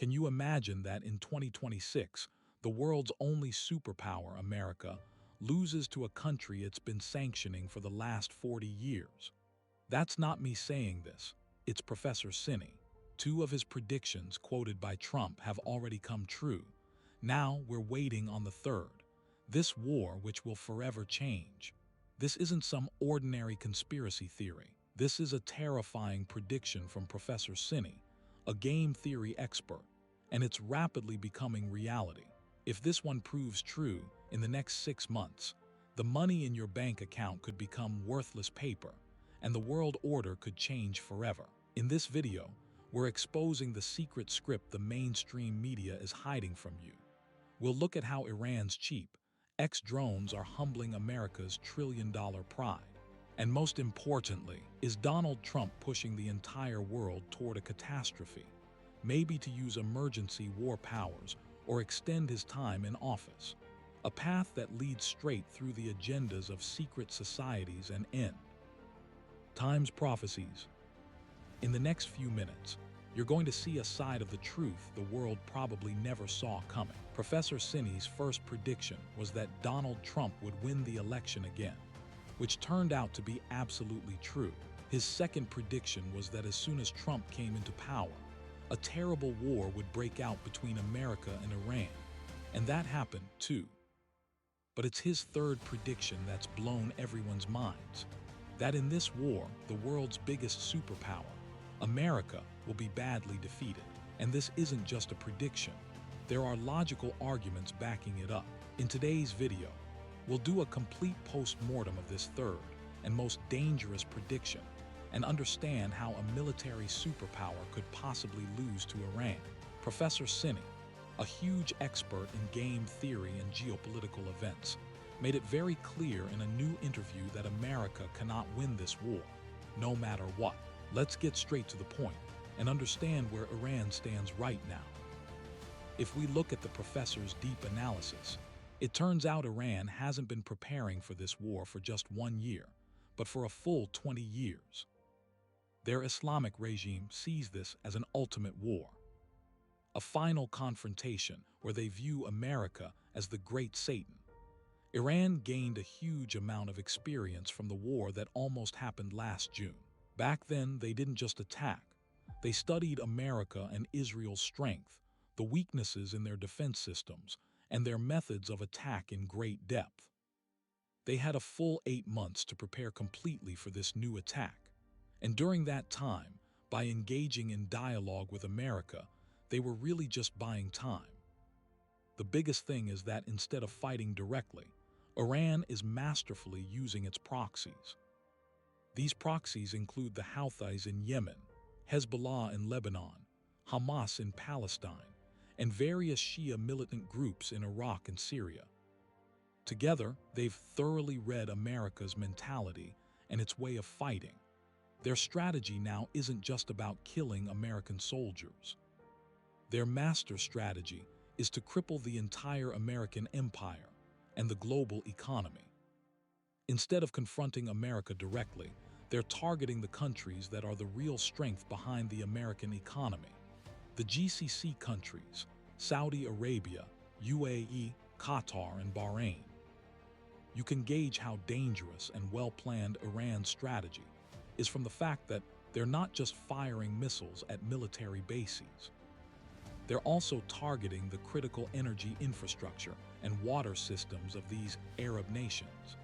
Can you imagine that in 2026, the world's only superpower, America, loses to a country it's been sanctioning for the last 40 years? That's not me saying this, it's Professor Sini. Two of his predictions quoted by Trump have already come true. Now we're waiting on the third. This war which will forever change. This isn't some ordinary conspiracy theory. This is a terrifying prediction from Professor Sini, a game theory expert, and it's rapidly becoming reality. If this one proves true, in the next 6 months, the money in your bank account could become worthless paper, and the world order could change forever. In this video, we're exposing the secret script the mainstream media is hiding from you. We'll look at how Iran's cheap X-drones are humbling America's trillion-dollar pride. And most importantly, is Donald Trump pushing the entire world toward a catastrophe, maybe to use emergency war powers or extend his time in office, a path that leads straight through the agendas of secret societies and end times prophecies. In the next few minutes, you're going to see a side of the truth the world probably never saw coming. Professor Sini's first prediction was that Donald Trump would win the election again, which turned out to be absolutely true. His second prediction was that as soon as Trump came into power, a terrible war would break out between America and Iran, and that happened too. But it's his third prediction that's blown everyone's minds, that in this war, the world's biggest superpower, America, will be badly defeated. And this isn't just a prediction. There are logical arguments backing it up. In today's video, we'll do a complete post-mortem of this third and most dangerous prediction and understand how a military superpower could possibly lose to Iran. Professor Sini, a huge expert in game theory and geopolitical events, made it very clear in a new interview that America cannot win this war, no matter what. Let's get straight to the point and understand where Iran stands right now. If we look at the professor's deep analysis, it turns out Iran hasn't been preparing for this war for just 1 year, but for a full 20 years. Their Islamic regime sees this as an ultimate war, a final confrontation where they view America as the great Satan. Iran gained a huge amount of experience from the war that almost happened last June. Back then, they didn't just attack. They studied America and Israel's strength, the weaknesses in their defense systems, and their methods of attack in great depth. They had a full 8 months to prepare completely for this new attack. And during that time, by engaging in dialogue with America, they were really just buying time. The biggest thing is that instead of fighting directly, Iran is masterfully using its proxies. These proxies include the Houthis in Yemen, Hezbollah in Lebanon, Hamas in Palestine, and various Shia militant groups in Iraq and Syria. Together, they've thoroughly read America's mentality and its way of fighting. Their strategy now isn't just about killing American soldiers. Their master strategy is to cripple the entire American empire and the global economy. Instead of confronting America directly, they're targeting the countries that are the real strength behind the American economy. The GCC countries, Saudi Arabia, UAE, Qatar, and Bahrain. You can gauge how dangerous and well-planned Iran's strategy is from the fact that they're not just firing missiles at military bases. They're also targeting the critical energy infrastructure and water systems of these Arab nations.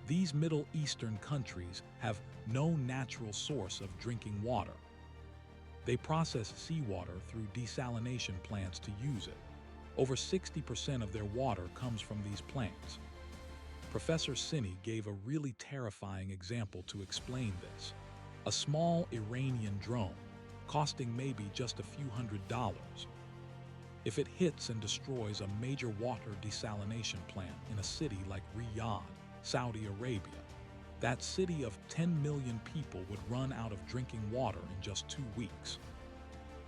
These Middle Eastern countries have no natural source of drinking water. They process seawater through desalination plants to use it. Over 60% of their water comes from these plants. Professor Sini gave a really terrifying example to explain this. A small Iranian drone, costing maybe just a few $100s. If it hits and destroys a major water desalination plant in a city like Riyadh, Saudi Arabia, that city of 10 million people would run out of drinking water in just 2 weeks.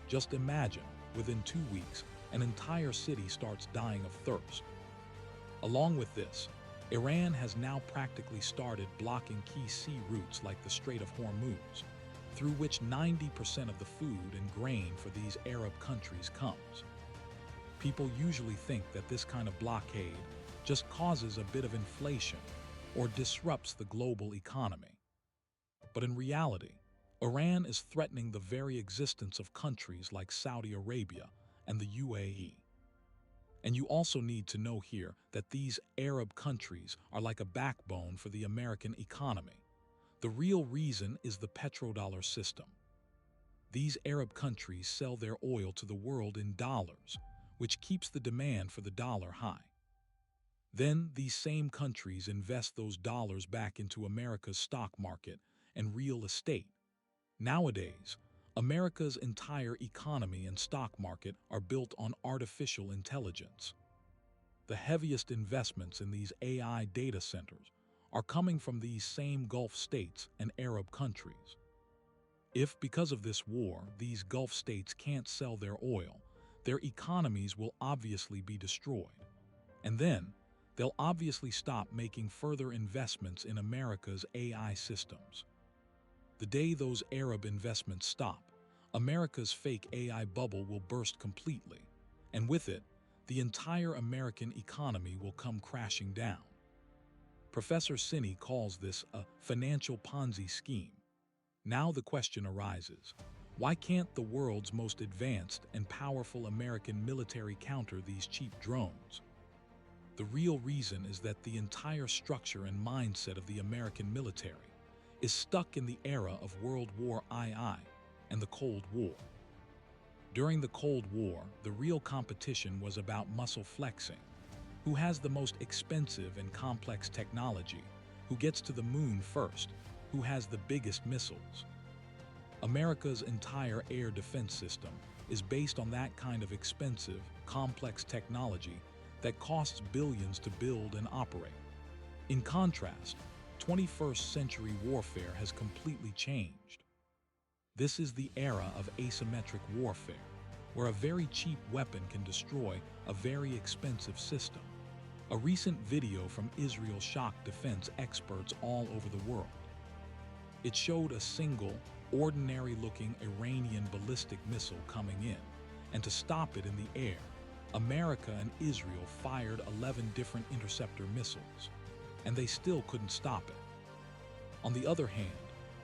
Just imagine, within 2 weeks, an entire city starts dying of thirst. Along with this, Iran has now practically started blocking key sea routes like the Strait of Hormuz. through which 90% of the food and grain for these Arab countries comes. People usually think that this kind of blockade just causes a bit of inflation or disrupts the global economy. But in reality, Iran is threatening the very existence of countries like Saudi Arabia and the UAE. And you also need to know here that these Arab countries are like a backbone for the American economy. The real reason is the petrodollar system. These Arab countries sell their oil to the world in dollars, which keeps the demand for the dollar high. Then these same countries invest those dollars back into America's stock market and real estate. Nowadays, America's entire economy and stock market are built on artificial intelligence. The heaviest investments in these AI data centers are coming from these same Gulf states and Arab countries. If, because of this war, these Gulf states can't sell their oil, their economies will obviously be destroyed. And then, they'll obviously stop making further investments in America's AI systems. The day those Arab investments stop, America's fake AI bubble will burst completely, and with it, the entire American economy will come crashing down. Professor Sini calls this a financial Ponzi scheme. Now the question arises, why can't the world's most advanced and powerful American military counter these cheap drones? The real reason is that the entire structure and mindset of the American military is stuck in the era of World War II and the Cold War. During the Cold War, the real competition was about muscle flexing. Who has the most expensive and complex technology? Who gets to the moon first? Who has the biggest missiles? America's entire air defense system is based on that kind of expensive, complex technology that costs billions to build and operate. In contrast, 21st century warfare has completely changed. This is the era of asymmetric warfare, where a very cheap weapon can destroy a very expensive system. A recent video from Israel shocked defense experts all over the world. It showed a single, ordinary-looking Iranian ballistic missile coming in, and to stop it in the air, America and Israel fired 11 different interceptor missiles, and they still couldn't stop it. On the other hand,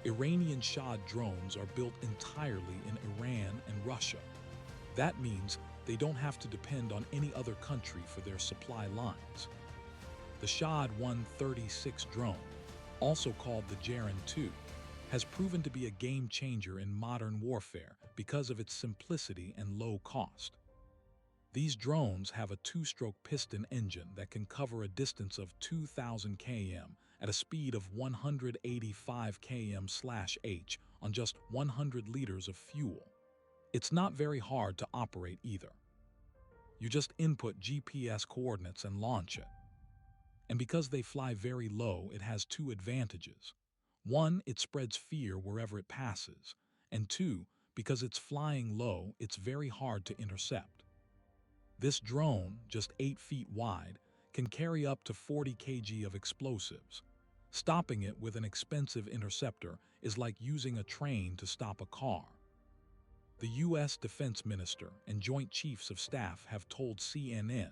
Iranian Shah drones are built entirely in Iran and Russia. That means they don't have to depend on any other country for their supply lines. The Shah 136 drone, also called the Jaran 2, has proven to be a game changer in modern warfare because of its simplicity and low cost. These drones have a two-stroke piston engine that can cover a distance of 2,000 km at a speed of 185 km/h on just 100 liters of fuel. It's not very hard to operate either. You just input GPS coordinates and launch it. And because they fly very low, it has two advantages. One, it spreads fear wherever it passes. And two, because it's flying low, it's very hard to intercept. This drone, just 8 feet wide, can carry up to 40 kg of explosives. Stopping it with an expensive interceptor is like using a train to stop a car. The U.S. Defense Minister and Joint Chiefs of Staff have told CNN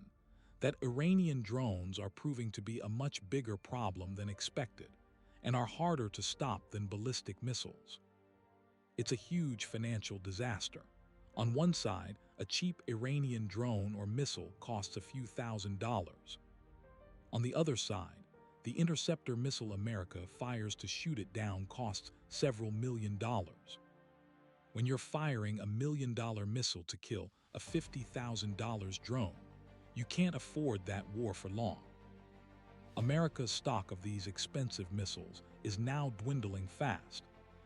that Iranian drones are proving to be a much bigger problem than expected and are harder to stop than ballistic missiles. It's a huge financial disaster. On one side, a cheap Iranian drone or missile costs a few $1,000s. On the other side, the interceptor missile America fires to shoot it down costs several $1 million. When you're firing a $1 million missile to kill a $50,000 drone, you can't afford that war for long. America's stock of these expensive missiles is now dwindling fast,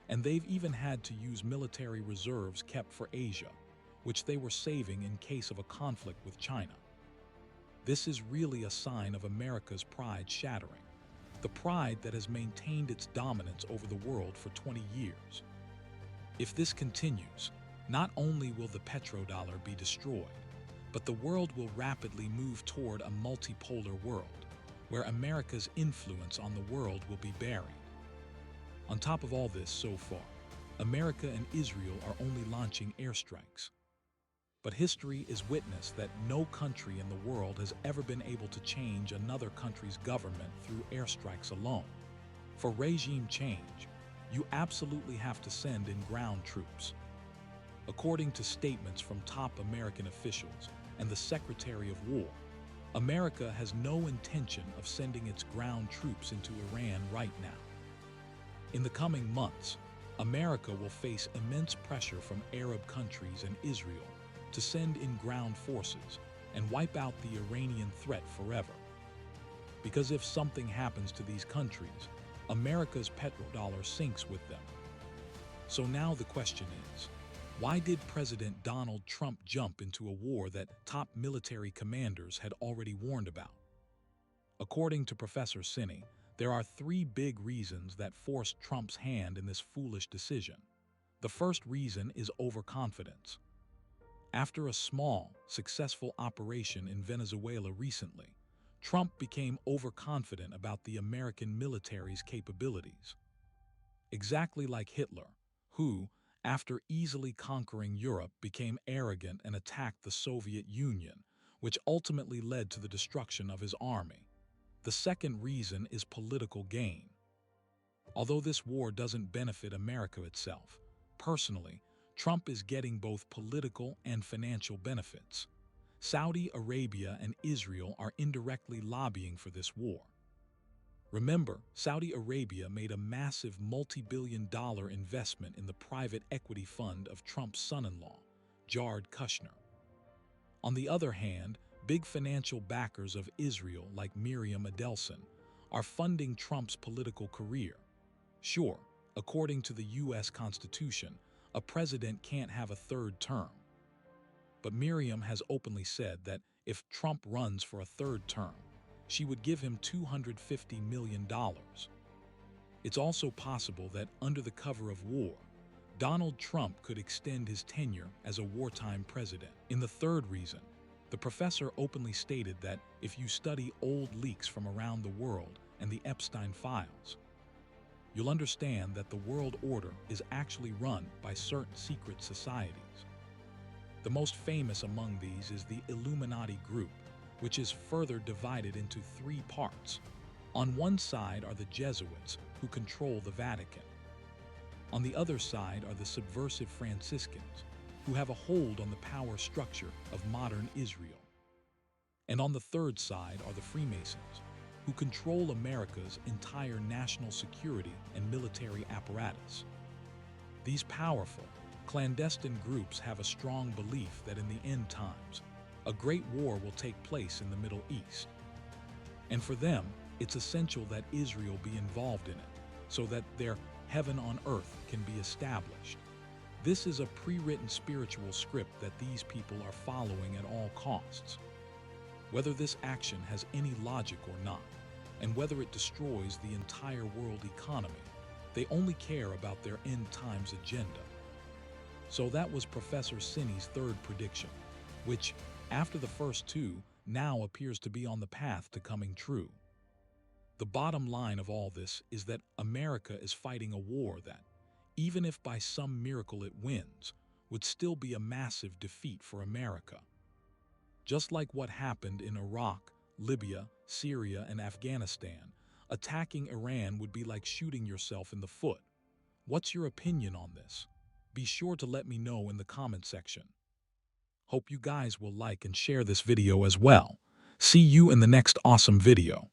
and they've even had to use military reserves kept for Asia, which they were saving in case of a conflict with China. This is really a sign of America's pride shattering, the pride that has maintained its dominance over the world for 20 years. If this continues, not only will the petrodollar be destroyed, but the world will rapidly move toward a multipolar world, where America's influence on the world will be buried. On top of all this so far, America and Israel are only launching airstrikes. But history is witness that no country in the world has ever been able to change another country's government through airstrikes alone. For regime change, you absolutely have to send in ground troops. According to statements from top American officials and the Secretary of War, America has no intention of sending its ground troops into Iran right now. In the coming months, America will face immense pressure from Arab countries and Israel to send in ground forces and wipe out the Iranian threat forever. Because if something happens to these countries, America's petrodollar sinks with them. So now the question is, why did President Donald Trump jump into a war that top military commanders had already warned about? According to Professor Sini, there are three big reasons that forced Trump's hand in this foolish decision. The first reason is overconfidence. After a small, successful operation in Venezuela recently, Trump became overconfident about the American military's capabilities. Exactly like Hitler, who, after easily conquering Europe, became arrogant and attacked the Soviet Union, which ultimately led to the destruction of his army. The second reason is political gain. Although this war doesn't benefit America itself, personally, Trump is getting both political and financial benefits. Saudi Arabia and Israel are indirectly lobbying for this war. Remember, Saudi Arabia made a massive multi-billion-dollar investment in the private equity fund of Trump's son-in-law, Jared Kushner. On the other hand, big financial backers of Israel like Miriam Adelson are funding Trump's political career. Sure, according to the U.S. Constitution, a president can't have a third term. But Miriam has openly said that if Trump runs for a third term, she would give him $250 million. It's also possible that under the cover of war, Donald Trump could extend his tenure as a wartime president. In the third reason, the professor openly stated that if you study old leaks from around the world and the Epstein files, you'll understand that the world order is actually run by certain secret societies. The most famous among these is the Illuminati group, which is further divided into three parts. On one side are the Jesuits, who control the Vatican. On the other side are the subversive Franciscans, who have a hold on the power structure of modern Israel. And on the third side are the Freemasons, who control America's entire national security and military apparatus. These powerful, clandestine groups have a strong belief that in the end times, a great war will take place in the Middle East. And for them, it's essential that Israel be involved in it, so that their heaven on earth can be established. This is a pre-written spiritual script that these people are following at all costs. Whether this action has any logic or not, and whether it destroys the entire world economy, they only care about their end times agenda. So that was Professor Sini's third prediction, which, after the first two, now appears to be on the path to coming true. The bottom line of all this is that America is fighting a war that, even if by some miracle it wins, would still be a massive defeat for America. Just like what happened in Iraq, Libya, Syria, and Afghanistan, attacking Iran would be like shooting yourself in the foot. What's your opinion on this? Be sure to let me know in the comment section. Hope you guys will like and share this video as well. See you in the next awesome video.